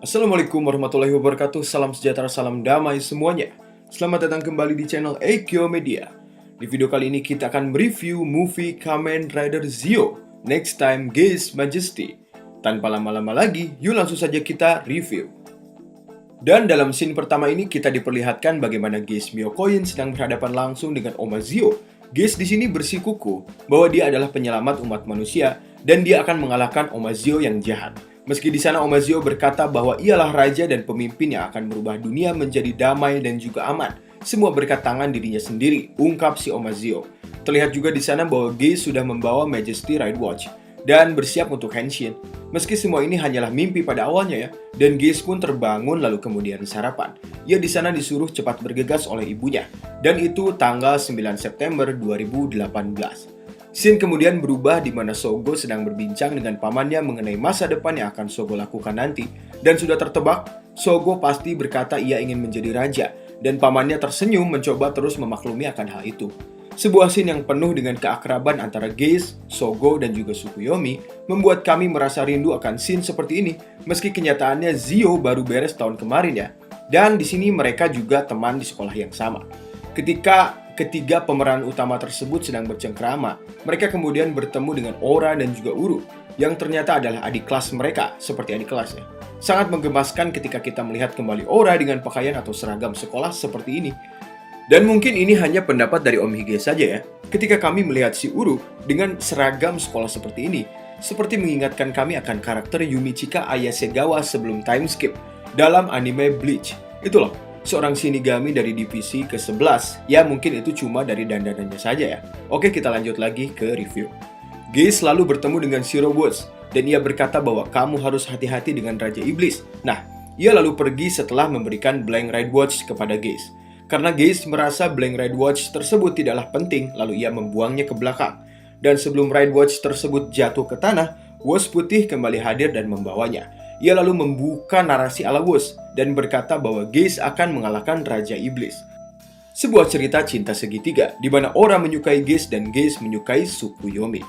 Assalamualaikum warahmatullahi wabarakatuh. Salam sejahtera, salam damai semuanya. Selamat datang kembali di channel Eikyo Media. Di video kali ini kita akan mereview movie Kamen Rider Zio Next Time Gaze Majesty. Tanpa lama-lama lagi, yuk langsung saja kita review. Dan dalam scene pertama ini kita diperlihatkan bagaimana Gaze Myokoin sedang berhadapan langsung dengan Oma Zio. Gaze di sini bersikukuh bahwa dia adalah penyelamat umat manusia dan dia akan mengalahkan Oma Zio yang jahat. Meski di sana Oma Zio berkata bahwa ialah raja dan pemimpin yang akan merubah dunia menjadi damai dan juga aman. Semua berkat tangan dirinya sendiri, ungkap si Oma Zio. Terlihat juga di sana bahwa Gaze sudah membawa Majesty Ride Watch dan bersiap untuk henshin. Meski semua ini hanyalah mimpi pada awalnya ya, dan Gaze pun terbangun lalu kemudian sarapan. Ia di sana disuruh cepat bergegas oleh ibunya, dan itu tanggal 9 September 2018. Scene kemudian berubah di mana Sogo sedang berbincang dengan pamannya mengenai masa depan yang akan Sogo lakukan nanti. Dan sudah tertebak, Sogo pasti berkata ia ingin menjadi raja, dan pamannya tersenyum mencoba terus memaklumi akan hal itu. Sebuah scene yang penuh dengan keakraban antara Gaze, Sogo, dan juga Tsukuyomi membuat kami merasa rindu akan scene seperti ini, meski kenyataannya Zio baru beres tahun kemarin ya. Dan di sini mereka juga teman di sekolah yang sama. Ketika ketiga pemeran utama tersebut sedang bercengkrama, mereka kemudian bertemu dengan Ora dan juga Uru, yang ternyata adalah adik kelas mereka, seperti adik kelas ya. Sangat menggemaskan ketika kita melihat kembali Ora dengan pakaian atau seragam sekolah seperti ini. Dan mungkin ini hanya pendapat dari Om Hige saja ya. Ketika kami melihat si Uru dengan seragam sekolah seperti ini, seperti mengingatkan kami akan karakter Yumichika Ayasegawa sebelum time skip dalam anime Bleach. Itu loh, seorang Shinigami dari divisi ke-11. Ya mungkin itu cuma dari dandanannya saja ya. Oke, kita lanjut lagi ke review. Gaze lalu bertemu dengan Zero Woods dan ia berkata bahwa kamu harus hati-hati dengan Raja Iblis. Nah, ia lalu pergi setelah memberikan Blank Ride Watch kepada Gaze. Karena Gaze merasa Blank Ride Watch tersebut tidaklah penting, lalu ia membuangnya ke belakang. Dan sebelum Ride Watch tersebut jatuh ke tanah, Woz Putih kembali hadir dan membawanya. Ia lalu membuka narasi ala Woz dan berkata bahwa Gaze akan mengalahkan Raja Iblis. Sebuah cerita cinta segitiga di mana Ora menyukai Gaze dan Gaze menyukai Tsukuyomi.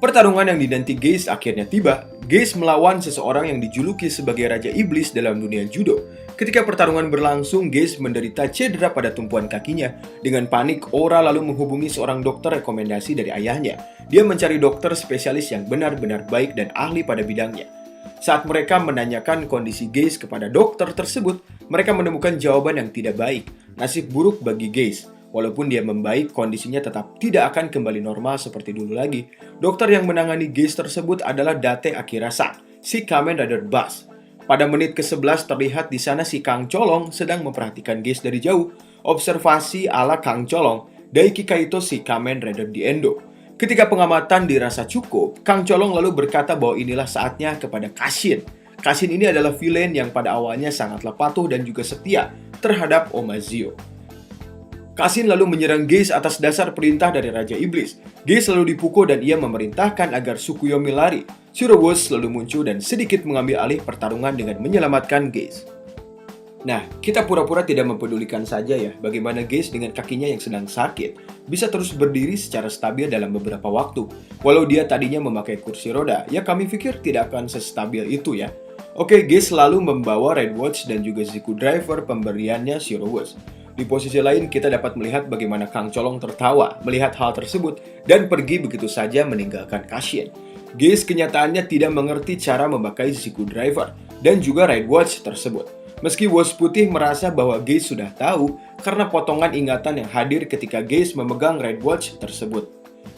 Pertarungan yang dinanti Gaze akhirnya tiba. Gaze melawan seseorang yang dijuluki sebagai Raja Iblis dalam dunia judo. Ketika pertarungan berlangsung, Gaze menderita cedera pada tumpuan kakinya. Dengan panik, Ora lalu menghubungi seorang dokter rekomendasi dari ayahnya. Dia mencari dokter spesialis yang benar-benar baik dan ahli pada bidangnya. Saat mereka menanyakan kondisi Gaze kepada dokter tersebut, mereka menemukan jawaban yang tidak baik. Nasib buruk bagi Gaze. Walaupun dia membaik, kondisinya tetap tidak akan kembali normal seperti dulu lagi. Dokter yang menangani Gaze tersebut adalah Date Akira-san, si Kamen Rider Bass. Pada menit ke-11 terlihat di sana si Kang Colong sedang memperhatikan Gaze dari jauh. Observasi ala Kang Colong, Daiki Kaito si Kamen Rider di Endo. Ketika pengamatan dirasa cukup, Kang Colong lalu berkata bahwa inilah saatnya kepada Kashin. Kashin ini adalah villain yang pada awalnya sangatlah patuh dan juga setia terhadap Oma Zio. Kashin lalu menyerang Gaze atas dasar perintah dari Raja Iblis. Gaze lalu dipukul dan ia memerintahkan agar Tsukuyomi lari. Zero Woods lalu muncul dan sedikit mengambil alih pertarungan dengan menyelamatkan Gaze. Nah, kita pura-pura tidak mempedulikan saja ya bagaimana Gaze dengan kakinya yang sedang sakit bisa terus berdiri secara stabil dalam beberapa waktu. Walau dia tadinya memakai kursi roda, ya kami pikir tidak akan sestabil itu ya. Oke, Gaze lalu membawa Red Watch dan juga Ziku Driver pemberiannya Zero Woods. Di posisi lain, kita dapat melihat bagaimana Kang Colong tertawa melihat hal tersebut dan pergi begitu saja meninggalkan Kashin. Gaze kenyataannya tidak mengerti cara memakai Ziku Driver dan juga Ride Watch tersebut. Meski Woz Putih merasa bahwa Gaze sudah tahu karena potongan ingatan yang hadir ketika Gaze memegang Ride Watch tersebut.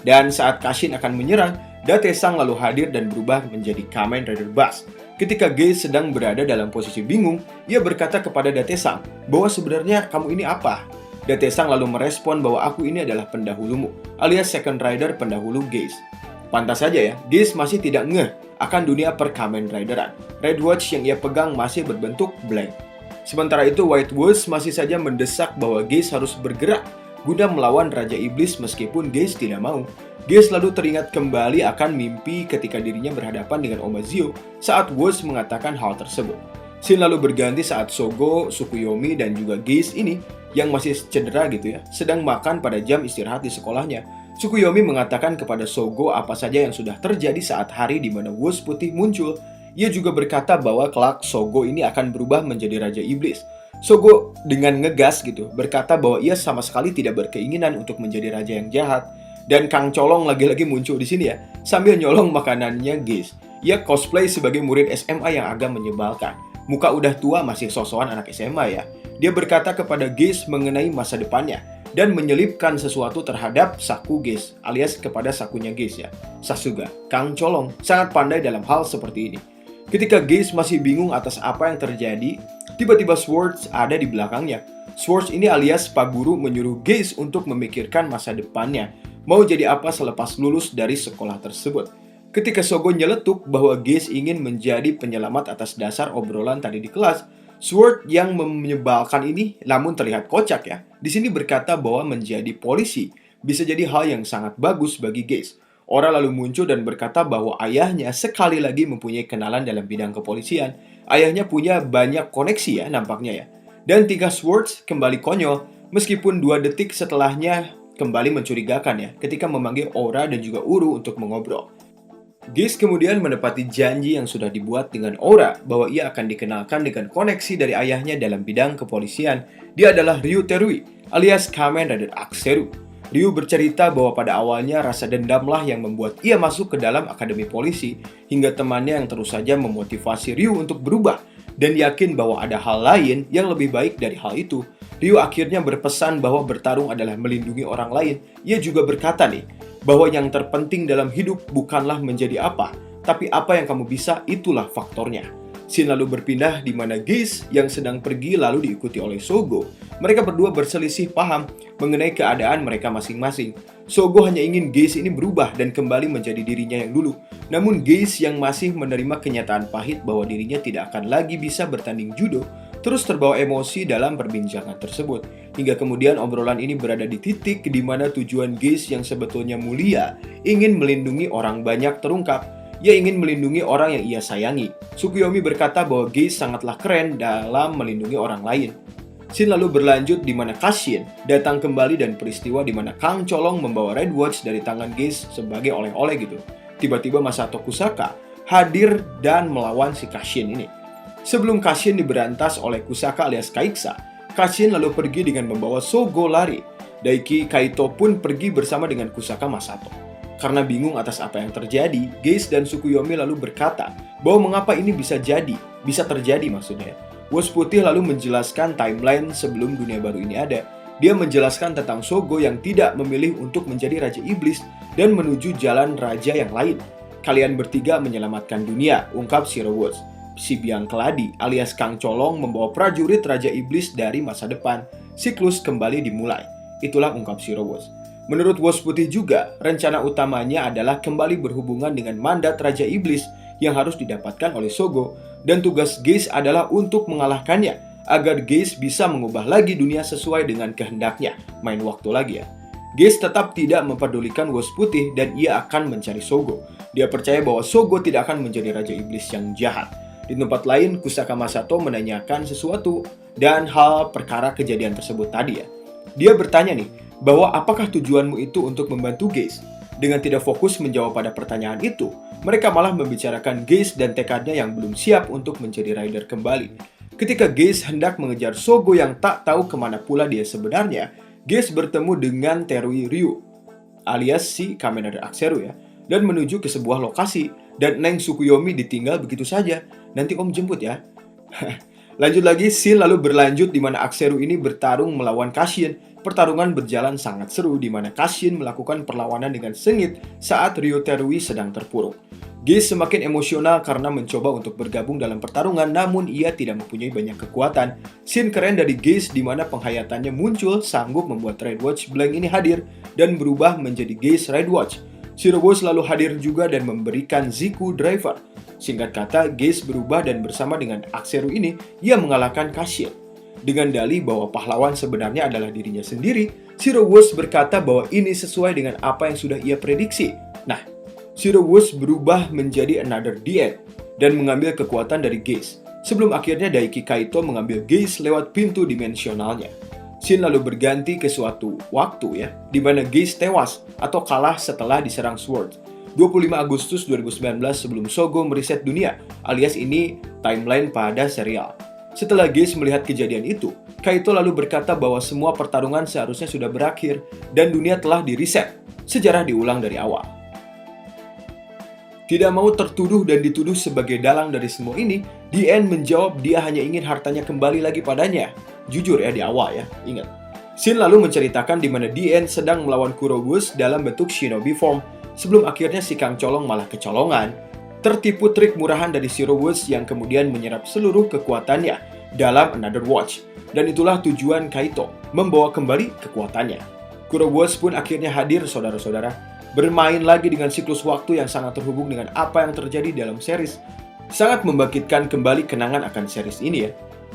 Dan saat Kashin akan menyerang, Date Sang lalu hadir dan berubah menjadi Kamen Rider Bass. Ketika Gaze sedang berada dalam posisi bingung, ia berkata kepada Date Sang bahwa sebenarnya kamu ini apa? Date Sang lalu merespon bahwa aku ini adalah pendahulumu, alias Second Rider pendahulu Gaze. Pantas saja ya, Gaze masih tidak ngeh akan dunia per-Kamen Rideran. Red Watch yang ia pegang masih berbentuk blank. Sementara itu White Wolves masih saja mendesak bahwa Gaze harus bergerak guna melawan Raja Iblis meskipun Gaze tidak mau. Gaze lalu teringat kembali akan mimpi ketika dirinya berhadapan dengan Oma Zio saat Wolves mengatakan hal tersebut. Scene lalu berganti saat Sogo, Tsukuyomi, dan juga Gaze ini yang masih cedera gitu ya, sedang makan pada jam istirahat di sekolahnya. Tsukuyomi mengatakan kepada Sogo apa saja yang sudah terjadi saat hari di mana Woz Putih muncul. Ia juga berkata bahwa kelak Sogo ini akan berubah menjadi Raja Iblis. Sogo dengan ngegas gitu berkata bahwa ia sama sekali tidak berkeinginan untuk menjadi raja yang jahat. Dan Kang Colong lagi-lagi muncul di sini ya, sambil nyolong makanannya Geis. Ia cosplay sebagai murid SMA yang agak menyebalkan. Muka udah tua masih sosokan anak SMA ya. Dia berkata kepada Geis mengenai masa depannya dan menyelipkan sesuatu terhadap saku Geis, alias kepada sakunya Geis ya. Sasuga, Kang Colong sangat pandai dalam hal seperti ini. Ketika Geis masih bingung atas apa yang terjadi, tiba-tiba Swords ada di belakangnya. Swords ini alias Pak Guru menyuruh Geis untuk memikirkan masa depannya, mau jadi apa selepas lulus dari sekolah tersebut. Ketika Sogo nyeletuk bahwa Geis ingin menjadi penyelamat atas dasar obrolan tadi di kelas, Sword yang menyebalkan ini namun terlihat kocak ya. Di sini berkata bahwa menjadi polisi bisa jadi hal yang sangat bagus bagi Geis. Ora lalu muncul dan berkata bahwa ayahnya sekali lagi mempunyai kenalan dalam bidang kepolisian. Ayahnya punya banyak koneksi ya nampaknya ya. Dan tingkah Swords kembali konyol meskipun 2 detik setelahnya kembali mencurigakan ya ketika memanggil Ora dan juga Uru untuk mengobrol. Geis kemudian menepati janji yang sudah dibuat dengan Ora bahwa ia akan dikenalkan dengan koneksi dari ayahnya dalam bidang kepolisian. Dia adalah Ryu Terui alias Kamen Rider Aksero. Ryu bercerita bahwa pada awalnya rasa dendamlah yang membuat ia masuk ke dalam akademi polisi, hingga temannya yang terus saja memotivasi Ryu untuk berubah dan yakin bahwa ada hal lain yang lebih baik dari hal itu. Ryu akhirnya berpesan bahwa bertarung adalah melindungi orang lain. Ia juga berkata nih, bahwa yang terpenting dalam hidup bukanlah menjadi apa, tapi apa yang kamu bisa, itulah faktornya. Scene lalu berpindah di mana Geis yang sedang pergi lalu diikuti oleh Sogo. Mereka berdua berselisih paham mengenai keadaan mereka masing-masing. Sogo hanya ingin Geis ini berubah dan kembali menjadi dirinya yang dulu. Namun Geis yang masih menerima kenyataan pahit bahwa dirinya tidak akan lagi bisa bertanding judo, terus terbawa emosi dalam perbincangan tersebut. Hingga kemudian obrolan ini berada di titik di mana tujuan Geis yang sebetulnya mulia, ingin melindungi orang banyak terungkap. Ia ingin melindungi orang yang ia sayangi. Tsukuyomi berkata bahwa Geis sangatlah keren dalam melindungi orang lain. Scene lalu berlanjut di mana Kashin datang kembali dan peristiwa di mana Kang Colong membawa Red Watch dari tangan Geis sebagai oleh-oleh gitu. Tiba-tiba Masato Kusaka hadir dan melawan si Kashin ini. Sebelum Kashin diberantas oleh Kusaka alias Kaiksa, Kashin lalu pergi dengan membawa Sogo lari. Daiki Kaito pun pergi bersama dengan Kusaka Masato. Karena bingung atas apa yang terjadi, Geis dan Tsukuyomi lalu berkata bahwa mengapa ini bisa terjadi maksudnya. Wos Putih lalu menjelaskan timeline sebelum dunia baru ini ada. Dia menjelaskan tentang Sogo yang tidak memilih untuk menjadi Raja Iblis dan menuju jalan raja yang lain. Kalian bertiga menyelamatkan dunia, ungkap Zero Watch. Si Biang Keladi alias Kang Colong membawa prajurit Raja Iblis dari masa depan. Siklus kembali dimulai. Itulah ungkap Zero Watch. Menurut Wos Putih juga, rencana utamanya adalah kembali berhubungan dengan mandat Raja Iblis yang harus didapatkan oleh Sogo, dan tugas Geis adalah untuk mengalahkannya agar Geis bisa mengubah lagi dunia sesuai dengan kehendaknya. Main waktu lagi ya. Geis tetap tidak memperdulikan Wos Putih dan ia akan mencari Sogo. Dia percaya bahwa Sogo tidak akan menjadi Raja Iblis yang jahat. Di tempat lain, Kusaka Masato menanyakan sesuatu dan hal perkara kejadian tersebut tadi ya. Dia bertanya nih, bahwa apakah tujuanmu itu untuk membantu Geis? Dengan tidak fokus menjawab pada pertanyaan itu, mereka malah membicarakan Geis dan tekadnya yang belum siap untuk menjadi rider kembali. Ketika Geis hendak mengejar Sogo yang tak tahu kemana pula dia sebenarnya, Geis bertemu dengan Terui Ryu, alias si Kamen Rider Aksero ya, dan menuju ke sebuah lokasi, dan Neng Tsukuyomi ditinggal begitu saja. Nanti om jemput ya. Lanjut lagi, scene lalu berlanjut di mana Aksero ini bertarung melawan Kashin. Pertarungan berjalan sangat seru di mana Kashin melakukan perlawanan dengan sengit saat Ryu Terui sedang terpuruk. Geis semakin emosional karena mencoba untuk bergabung dalam pertarungan, namun ia tidak mempunyai banyak kekuatan. Scene keren dari Geis di mana penghayatannya muncul sanggup membuat Red Watch Blank ini hadir dan berubah menjadi Geis Red Watch. Zero Watch lalu hadir juga dan memberikan Ziku Driver. Singkat kata, Geis berubah dan bersama dengan Aksero ini, ia mengalahkan Kashin. Dengan dalih bahwa pahlawan sebenarnya adalah dirinya sendiri, Zero Watch berkata bahwa ini sesuai dengan apa yang sudah ia prediksi. Nah, Zero Watch berubah menjadi Another The dan mengambil kekuatan dari Geis. Sebelum akhirnya Daiki Kaito mengambil Geis lewat pintu dimensionalnya. Scene lalu berganti ke suatu waktu ya, di mana Geis tewas atau kalah setelah diserang Sword. 25 Agustus 2019 sebelum Sogo mereset dunia, alias ini timeline pada serial. Setelah Geis melihat kejadian itu, Kaito lalu berkata bahwa semua pertarungan seharusnya sudah berakhir dan dunia telah direset. Sejarah diulang dari awal. Tidak mau tertuduh dan dituduh sebagai dalang dari semua ini, Dien menjawab dia hanya ingin hartanya kembali lagi padanya. Jujur ya di awal ya, ingat. Shin lalu menceritakan di mana Dien sedang melawan Kurogus dalam bentuk shinobi form, sebelum akhirnya si Kang Colong malah kecolongan. Tertipu trik murahan dari Shirowuz yang kemudian menyerap seluruh kekuatannya dalam Another Watch. Dan itulah tujuan Kaito, membawa kembali kekuatannya. Kurogus pun akhirnya hadir saudara-saudara. Bermain lagi dengan siklus waktu yang sangat terhubung dengan apa yang terjadi dalam series. Sangat membangkitkan kembali kenangan akan series ini ya.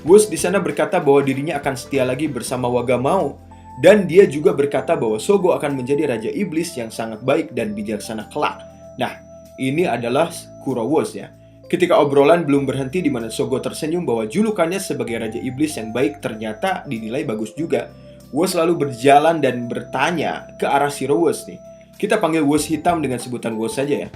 Wuz di sana berkata bahwa dirinya akan setia lagi bersama Wagamao. Dan dia juga berkata bahwa Sogo akan menjadi Raja Iblis yang sangat baik dan bijaksana kelak. Nah, ini adalah Kurogus ya. Ketika obrolan belum berhenti di mana Sogo tersenyum bahwa julukannya sebagai Raja Iblis yang baik ternyata dinilai bagus juga. Wuz lalu berjalan dan bertanya ke arah Shirowuz nih. Kita panggil Wuz hitam dengan sebutan Wuz saja ya.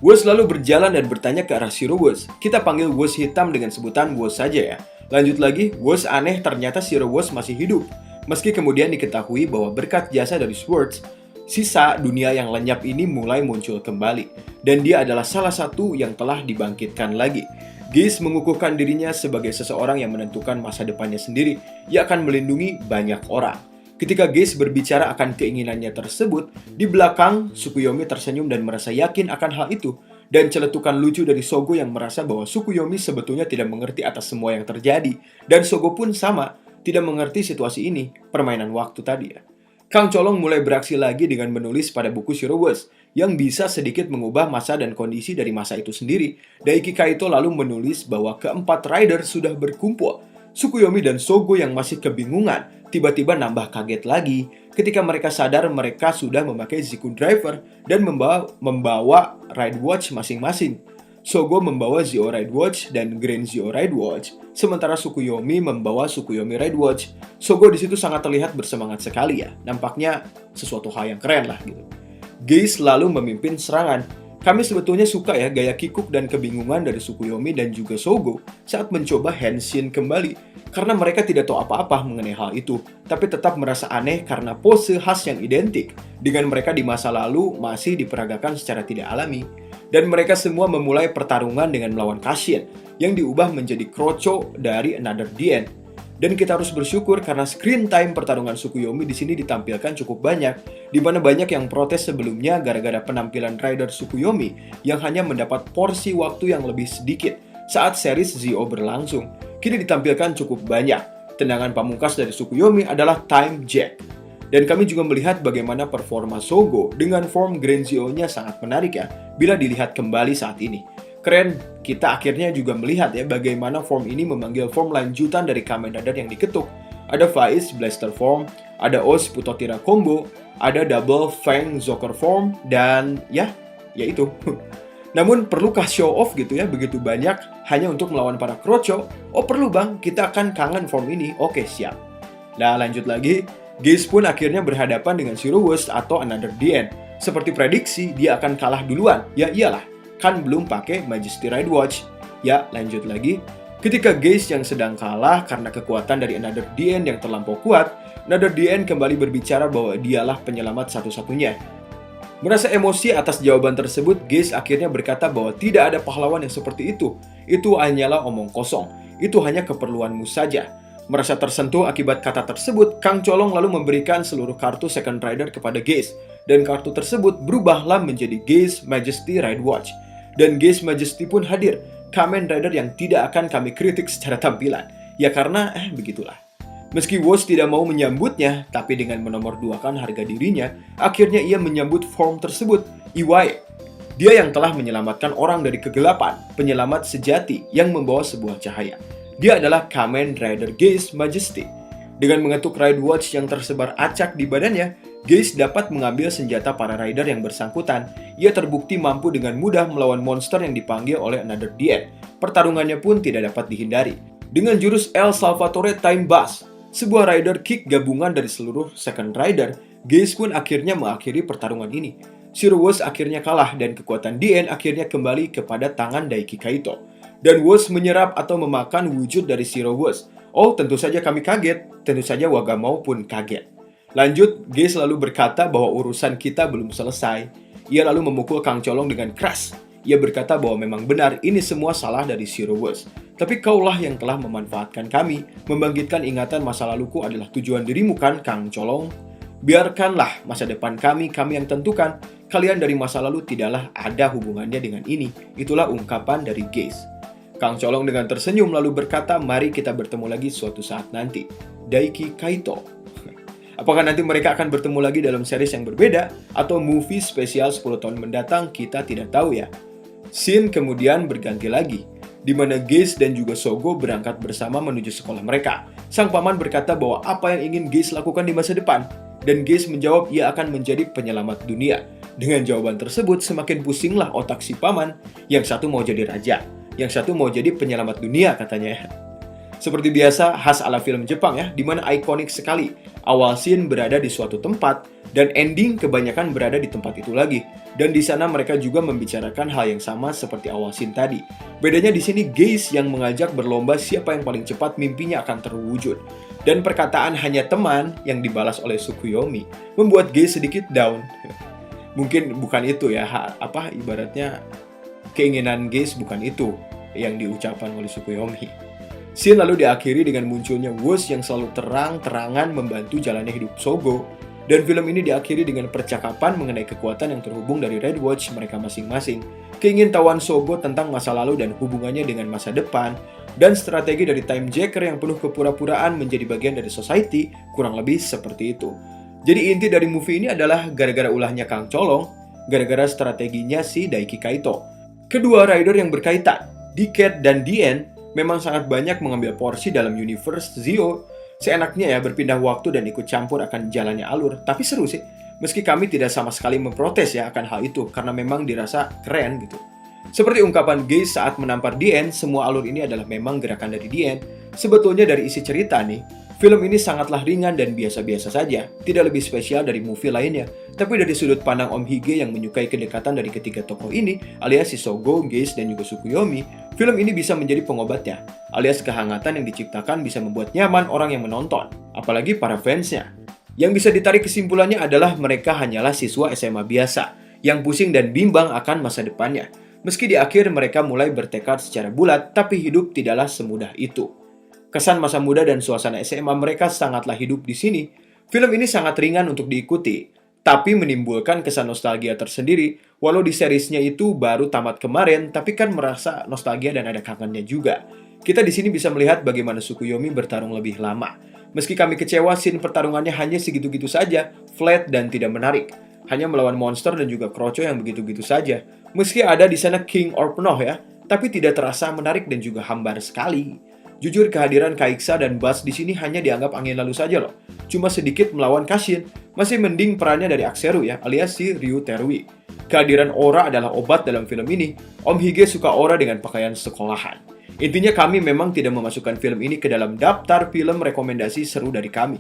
Wuz lalu berjalan dan bertanya ke arah Shirowuz. Kita panggil Wuz hitam dengan sebutan Wuz saja ya. Lanjut lagi, Wuz aneh ternyata Shirowuz masih hidup. Meski kemudian diketahui bahwa berkat jasa dari Swords, sisa dunia yang lenyap ini mulai muncul kembali. Dan dia adalah salah satu yang telah dibangkitkan lagi. Geis mengukuhkan dirinya sebagai seseorang yang menentukan masa depannya sendiri. Ia akan melindungi banyak orang. Ketika Geis berbicara akan keinginannya tersebut, di belakang Tsukuyomi tersenyum dan merasa yakin akan hal itu. Dan celetukan lucu dari Sogo yang merasa bahwa Tsukuyomi sebetulnya tidak mengerti atas semua yang terjadi. Dan Sogo pun sama, tidak mengerti situasi ini, permainan waktu tadi ya. Kang Colong mulai beraksi lagi dengan menulis pada buku Shirowuz, yang bisa sedikit mengubah masa dan kondisi dari masa itu sendiri. Daiki Kaito lalu menulis bahwa keempat rider sudah berkumpul. Tsukuyomi dan Sogo yang masih kebingungan, tiba-tiba nambah kaget lagi ketika mereka sadar mereka sudah memakai Ziku Driver dan membawa Ride Watch masing-masing. Sogo membawa Zio Ride Watch dan Grand Zio Ride Watch, sementara Tsukuyomi membawa Tsukuyomi Ride Watch. Sogo di situ sangat terlihat bersemangat sekali ya, nampaknya sesuatu hal yang keren lah gitu. Geis lalu memimpin serangan. Kami sebetulnya suka ya gaya kikuk dan kebingungan dari Tsukuyomi dan juga Sogo saat mencoba Henshin kembali. Karena mereka tidak tahu apa-apa mengenai hal itu, tapi tetap merasa aneh karena pose khas yang identik dengan mereka di masa lalu masih diperagakan secara tidak alami. Dan mereka semua memulai pertarungan dengan melawan Kashin yang diubah menjadi Krocho dari Another Dien. Dan kita harus bersyukur karena screen time pertarungan Tsukuyomi di sini ditampilkan cukup banyak, di mana banyak yang protes sebelumnya gara-gara penampilan rider Tsukuyomi yang hanya mendapat porsi waktu yang lebih sedikit saat series Zio berlangsung. Kini ditampilkan cukup banyak. Tendangan pamungkas dari Tsukuyomi adalah Time Jack. Dan kami juga melihat bagaimana performa Sogo dengan form Grand Zio-nya sangat menarik ya, bila dilihat kembali saat ini. Keren, kita akhirnya juga melihat ya bagaimana form ini memanggil form lanjutan dari Kamen Rider yang diketuk. Ada Faiz Blaster form, ada Oz Putotira combo, ada Double Fang Zoker form, dan ya itu. Namun perlukah show off gitu ya begitu banyak hanya untuk melawan para Krocho? Oh perlu bang, kita akan kangen form ini. Oke siap. Nah lanjut lagi, Geis pun akhirnya berhadapan dengan Shirowuz atau Another Dien. Seperti prediksi, dia akan kalah duluan. Ya iyalah, kan belum pakai Majesty Ride Watch. Ya lanjut lagi, ketika Geis yang sedang kalah karena kekuatan dari Another Dien yang terlampau kuat, Another Dien kembali berbicara bahwa dialah penyelamat satu-satunya. Merasa emosi atas jawaban tersebut, Geis akhirnya berkata bahwa tidak ada pahlawan yang seperti itu. Itu hanyalah omong kosong. Itu hanya keperluanmu saja. Merasa tersentuh akibat kata tersebut, Kang Colong lalu memberikan seluruh kartu Second Rider kepada Geis. Dan kartu tersebut berubahlah menjadi Geis Majesty Ride Watch. Dan Geis Majesty pun hadir, Kamen Rider yang tidak akan kami kritik secara tampilan. Ya karena, begitulah. Meski Wuz tidak mau menyambutnya, tapi dengan menomorduakan harga dirinya, akhirnya ia menyambut form tersebut, Iwai. Dia yang telah menyelamatkan orang dari kegelapan, penyelamat sejati yang membawa sebuah cahaya. Dia adalah Kamen Rider Geis Majesty. Dengan mengetuk Ride Watch yang tersebar acak di badannya, Geis dapat mengambil senjata para rider yang bersangkutan. Ia terbukti mampu dengan mudah melawan monster yang dipanggil oleh Another Dien. Pertarungannya pun tidak dapat dihindari. Dengan jurus El Salvatore Time Bass, sebuah rider kick gabungan dari seluruh Second Rider, Geis pun akhirnya mengakhiri pertarungan ini. Zero Wars akhirnya kalah dan kekuatan DN akhirnya kembali kepada tangan Daiki Kaito. Dan Wars menyerap atau memakan wujud dari Zero Wars. Oh, tentu saja kami kaget. Tentu saja Wagamau pun kaget. Lanjut, Geis lalu berkata bahwa urusan kita belum selesai. Ia lalu memukul Kang Colong dengan keras. Ia berkata bahwa memang benar ini semua salah dari Zero Wars. Tapi kaulah yang telah memanfaatkan kami. Membangkitkan ingatan masa laluku adalah tujuan dirimu kan, Kang Colong? Biarkanlah masa depan kami yang tentukan. Kalian dari masa lalu tidaklah ada hubungannya dengan ini. Itulah ungkapan dari Geis. Kang Colong dengan tersenyum lalu berkata, mari kita bertemu lagi suatu saat nanti. Daiki Kaito. Apakah nanti mereka akan bertemu lagi dalam series yang berbeda? Atau movie spesial 10 tahun mendatang? Kita tidak tahu ya. Scene kemudian berganti lagi, di mana Geis dan juga Sogo berangkat bersama menuju sekolah mereka. Sang paman berkata bahwa apa yang ingin Geis lakukan di masa depan. Dan Geis menjawab ia akan menjadi penyelamat dunia. Dengan jawaban tersebut, semakin pusinglah otak si paman. Yang satu mau jadi raja, yang satu mau jadi penyelamat dunia katanya. Seperti biasa, khas ala film Jepang ya, di mana ikonik sekali. Awal scene berada di suatu tempat, dan ending kebanyakan berada di tempat itu lagi. Dan di sana mereka juga membicarakan hal yang sama seperti awal scene tadi. Bedanya di sini Geis yang mengajak berlomba siapa yang paling cepat mimpinya akan terwujud. Dan perkataan hanya teman yang dibalas oleh Tsukuyomi membuat Geis sedikit down. Mungkin bukan itu ya, ibaratnya keinginan Geis bukan itu yang diucapkan oleh Tsukuyomi. Scene lalu diakhiri dengan munculnya Wars yang selalu terang-terangan membantu jalannya hidup Sogo. Dan film ini diakhiri dengan percakapan mengenai kekuatan yang terhubung dari Red Watch mereka masing-masing, keingintahuan Sogo tentang masa lalu dan hubungannya dengan masa depan, dan strategi dari Time Jacker yang penuh kepura-puraan menjadi bagian dari society, kurang lebih seperti itu. Jadi inti dari movie ini adalah gara-gara ulahnya Kang Colong, gara-gara strateginya si Daiki Kaito. Kedua rider yang berkaitan, Decade dan DN, memang sangat banyak mengambil porsi dalam universe Zio. Seenaknya ya berpindah waktu dan ikut campur akan jalannya alur. Tapi seru sih, meski kami tidak sama sekali memprotes ya akan hal itu, karena memang dirasa keren gitu. Seperti ungkapan Geis saat menampar DN, semua alur ini adalah memang gerakan dari DN. Sebetulnya dari isi cerita nih, film ini sangatlah ringan dan biasa-biasa saja, tidak lebih spesial dari movie lainnya. Tapi dari sudut pandang Om Hige yang menyukai kedekatan dari ketiga tokoh ini, alias si Sogo, Geis, dan juga Tsukuyomi, film ini bisa menjadi pengobatnya, alias kehangatan yang diciptakan bisa membuat nyaman orang yang menonton, apalagi para fansnya. Yang bisa ditarik kesimpulannya adalah mereka hanyalah siswa SMA biasa, yang pusing dan bimbang akan masa depannya. Meski di akhir mereka mulai bertekad secara bulat, tapi hidup tidaklah semudah itu. Kesan masa muda dan suasana SMA mereka sangatlah hidup di sini. Film ini sangat ringan untuk diikuti, tapi menimbulkan kesan nostalgia tersendiri. Walau di seriesnya itu baru tamat kemarin, tapi kan merasa nostalgia dan ada kangennya juga. Kita di sini bisa melihat bagaimana Tsukuyomi bertarung lebih lama. Meski kami kecewa, scene pertarungannya hanya segitu-gitu saja, flat dan tidak menarik. Hanya melawan monster dan juga kroco yang begitu-gitu saja. Meski ada di sana King or Penoh ya, tapi tidak terasa menarik dan juga hambar sekali. Jujur kehadiran Kaiksa dan Bass di sini hanya dianggap angin lalu saja loh. Cuma sedikit melawan Kashin, masih mending perannya dari Akseru ya, alias si Ryu Terui. Kehadiran Aura adalah obat dalam film ini. Om Hige suka Aura dengan pakaian sekolahan. Intinya kami memang tidak memasukkan film ini ke dalam daftar film rekomendasi seru dari kami.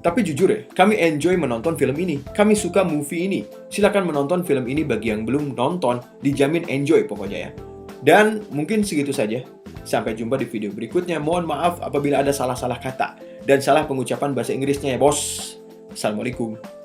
Tapi jujur ya, kami enjoy menonton film ini. Kami suka movie ini. Silakan menonton film ini bagi yang belum nonton, dijamin enjoy pokoknya ya. Dan mungkin segitu saja. Sampai jumpa di video berikutnya. Mohon maaf apabila ada salah-salah kata dan salah pengucapan bahasa Inggrisnya ya bos. Assalamualaikum.